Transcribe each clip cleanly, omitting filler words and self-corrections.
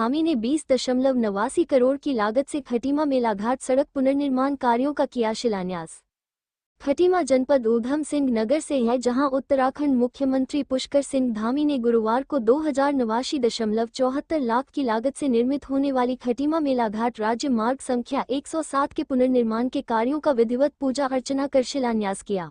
धामी ने 20.89 करोड़ की लागत से खटीमा मेलाघाट सड़क पुनर्निर्माण कार्यों का किया शिलान्यास। खटीमा जनपद ऊधम सिंह नगर से है, जहां उत्तराखंड मुख्यमंत्री पुष्कर सिंह धामी ने गुरुवार को 2089.74 लाख की लागत से निर्मित होने वाली खटीमा मेलाघाट राज्य मार्ग संख्या 107 के पुनर्निर्माण के कार्यों का विधिवत पूजा अर्चना कर शिलान्यास किया।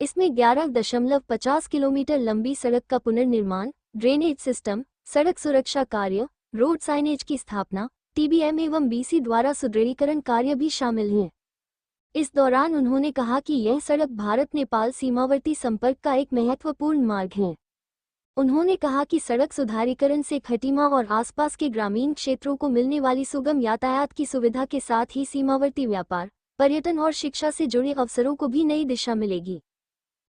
इसमें 11.50 किलोमीटर लंबी सड़क का पुनर्निर्माण, ड्रेनेज सिस्टम, सड़क सुरक्षा कार्य, रोड साइनेज की स्थापना, TBM एवं BC द्वारा सुदृढ़ीकरण कार्य भी शामिल हैं। इस दौरान उन्होंने कहा कि यह सड़क भारत नेपाल सीमावर्ती संपर्क का एक महत्वपूर्ण मार्ग है। उन्होंने कहा कि सड़क सुधारीकरण से खटीमा और आसपास के ग्रामीण क्षेत्रों को मिलने वाली सुगम यातायात की सुविधा के साथ ही सीमावर्ती व्यापार, पर्यटन और शिक्षा से जुड़े अवसरों को भी नई दिशा मिलेगी।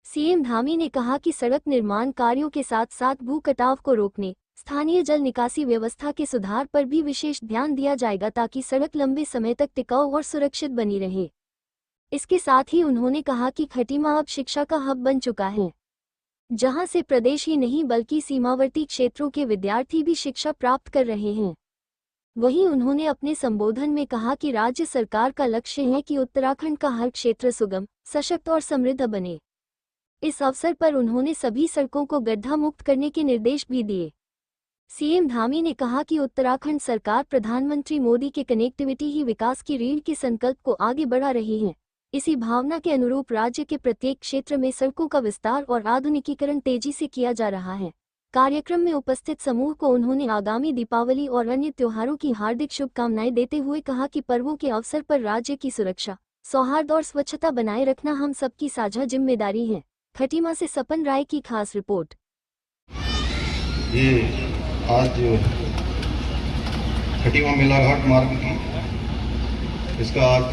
CM धामी ने कहा कि सड़क निर्माण कार्यों के साथ साथ भू कटाव को रोकने, स्थानीय जल निकासी व्यवस्था के सुधार पर भी विशेष ध्यान दिया जाएगा ताकि सड़क लंबे समय तक टिकाऊ और सुरक्षित बनी रहे। इसके साथ ही उन्होंने कहा कि खटीमा अब शिक्षा का हब बन चुका है, जहां से प्रदेश ही नहीं बल्कि सीमावर्ती क्षेत्रों के विद्यार्थी भी शिक्षा प्राप्त कर रहे हैं। वहीं उन्होंने अपने संबोधन में कहा कि राज्य सरकार का लक्ष्य है कि उत्तराखंड का हर क्षेत्र सुगम, सशक्त और समृद्ध बने। इस अवसर पर उन्होंने सभी सड़कों को गड्ढा मुक्त करने के निर्देश भी दिए। CM धामी ने कहा कि उत्तराखंड सरकार प्रधानमंत्री मोदी के कनेक्टिविटी ही विकास की रीढ़ के संकल्प को आगे बढ़ा रही है। इसी भावना के अनुरूप राज्य के प्रत्येक क्षेत्र में सड़कों का विस्तार और आधुनिकीकरण तेजी से किया जा रहा है। कार्यक्रम में उपस्थित समूह को उन्होंने आगामी दीपावली और अन्य त्योहारों की हार्दिक शुभकामनाएं देते हुए कहा कि पर्वों के अवसर पर राज्य की सुरक्षा, सौहार्द और स्वच्छता बनाए रखना हम सबकी साझा जिम्मेदारी है। खटीमा से सपन राय की खास रिपोर्ट। ये आज खटीमा मेलाघाट मार्ग की इसका आज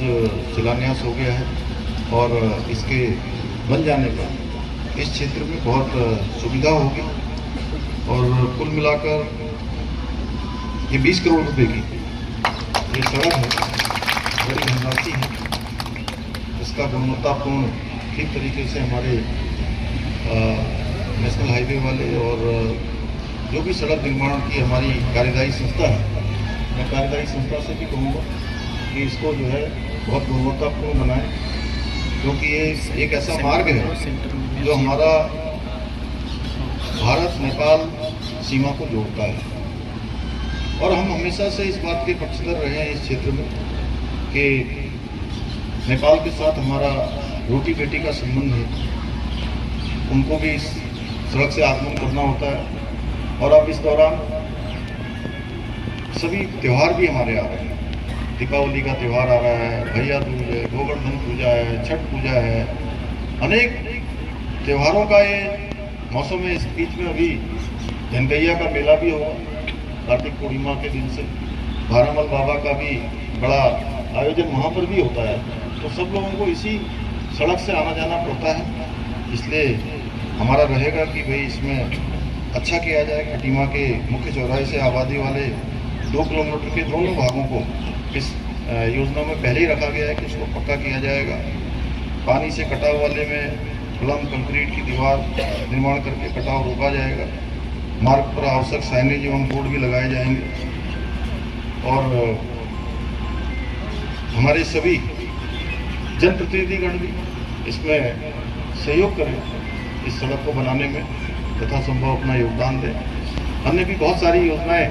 शिलान्यास हो गया है और इसके बन जाने पर इस क्षेत्र में बहुत सुविधा होगी और कुल मिलाकर ये 20 करोड़ रुपए की ये सड़क है, बड़ी धनराशि है। इसका गुणवत्तापूर्ण ठीक तरीके से हमारे नेशनल हाईवे वाले और जो भी सड़क निर्माण की हमारी कार्यदायी संस्था है, मैं कार्यदायी संस्था से भी कहूँगा कि इसको जो है बहुत गुणवत्तापूर्ण बनाए, क्योंकि ये एक ऐसा मार्ग है जो हमारा भारत नेपाल सीमा को जोड़ता है। और हम हमेशा से इस बात के पक्षधर रहे हैं इस क्षेत्र में कि नेपाल के साथ हमारा रोटी बेटी का संबंध है, उनको भी इस सड़क से आगमन करना होता है। और अब इस दौरान सभी त्यौहार भी हमारे आ रहे हैं। दीपावली का त्यौहार आ रहा है, भैया दूज है, गोवर्धन पूजा है, छठ पूजा है, अनेक त्योहारों का ये मौसम है। इस बीच में अभी जनकैया का मेला भी होगा कार्तिक पूर्णिमा के दिन से। भारामल बाबा का भी बड़ा आयोजन वहाँ पर भी होता है। तो सब लोगों को इसी सड़क से आना जाना पड़ता है, इसलिए हमारा रहेगा कि भाई इसमें अच्छा किया जाए। खटीमा के मुख्य चौराहे से आबादी वाले 2 किलोमीटर के दोनों भागों को इस योजना में पहले ही रखा गया है कि उसको पक्का किया जाएगा। पानी से कटाव वाले में प्लम कंक्रीट की दीवार निर्माण करके कटाव रोका जाएगा। मार्ग पर आवश्यक साइनेज एवं बोर्ड भी लगाए जाएंगे और हमारे सभी जनप्रतिनिधिगण भी इसमें सहयोग करें इस सड़क को बनाने में, तथा संभव अपना योगदान दें। अन्य भी बहुत सारी योजनाएं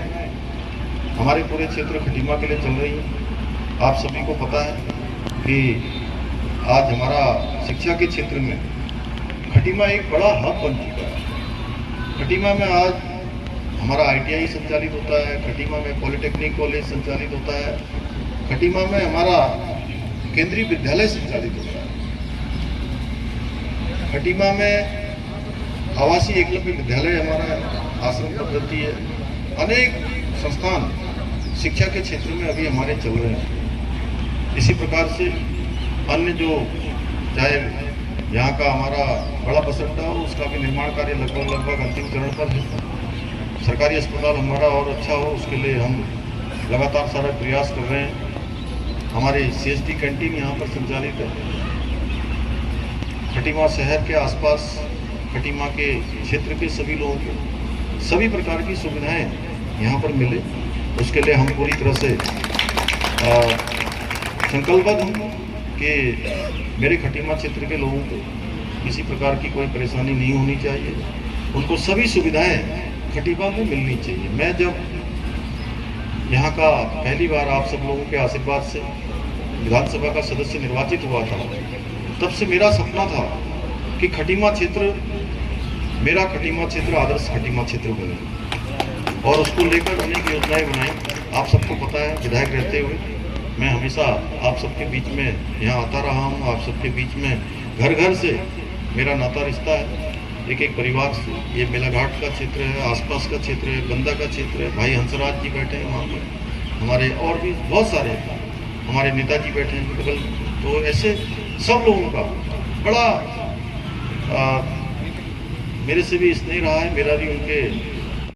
हमारे पूरे क्षेत्र खटीमा के लिए चल रही है। आप सभी को पता है कि आज हमारा शिक्षा के क्षेत्र में खटीमा एक बड़ा हब बन चुका है। खटीमा में आज हमारा ITI संचालित होता है, खटीमा में पॉलिटेक्निक कॉलेज संचालित होता है, खटीमा में हमारा केंद्रीय विद्यालय संचालित होता है, खटीमा में आवासीय एकलव्य विद्यालय हमारा आश्रम पद्धति है। अनेक संस्थान शिक्षा के क्षेत्र में अभी हमारे चल रहे हैं। इसी प्रकार से अन्य जो चाहे यहाँ का हमारा बड़ा बस अड्डा हो, उसका भी निर्माण कार्य लगभग अंतिम चरण पर है। सरकारी अस्पताल हमारा और अच्छा हो, उसके लिए हम लगातार सारा प्रयास कर रहे हैं। हमारे CSD कैंटीन यहाँ पर संचालित है। खटीमा शहर के आसपास खटीमा के क्षेत्र के सभी लोगों को सभी प्रकार की सुविधाएं यहाँ पर मिले, उसके लिए हम पूरी तरह से संकल्पबद्ध हूँ कि मेरे खटीमा क्षेत्र के लोगों को किसी प्रकार की कोई परेशानी नहीं होनी चाहिए, उनको सभी सुविधाएं खटीमा में मिलनी चाहिए। मैं जब यहाँ का पहली बार आप सब लोगों के आशीर्वाद से विधानसभा का सदस्य निर्वाचित हुआ था, तब से मेरा सपना था कि खटीमा क्षेत्र, मेरा खटीमा क्षेत्र आदर्श खटीमा क्षेत्र बने, और उसको लेकर अनेक योजनाएं बनाई। आप सबको पता है, विधायक रहते हुए मैं हमेशा आप सबके बीच में यहाँ आता रहा हूँ। आप सबके बीच में घर घर से मेरा नाता रिश्ता है, एक एक परिवार से। ये मेलाघाट का क्षेत्र है, आसपास का क्षेत्र है, गंदा का क्षेत्र है, भाई हंसराज जी बैठे हैं वहाँ पर, हमारे और भी बहुत सारे हमारे नेताजी बैठे हैं बगल में। तो ऐसे सब लोगों का बड़ा मेरे से भी स्नेह रहा है, मेरा भी उनके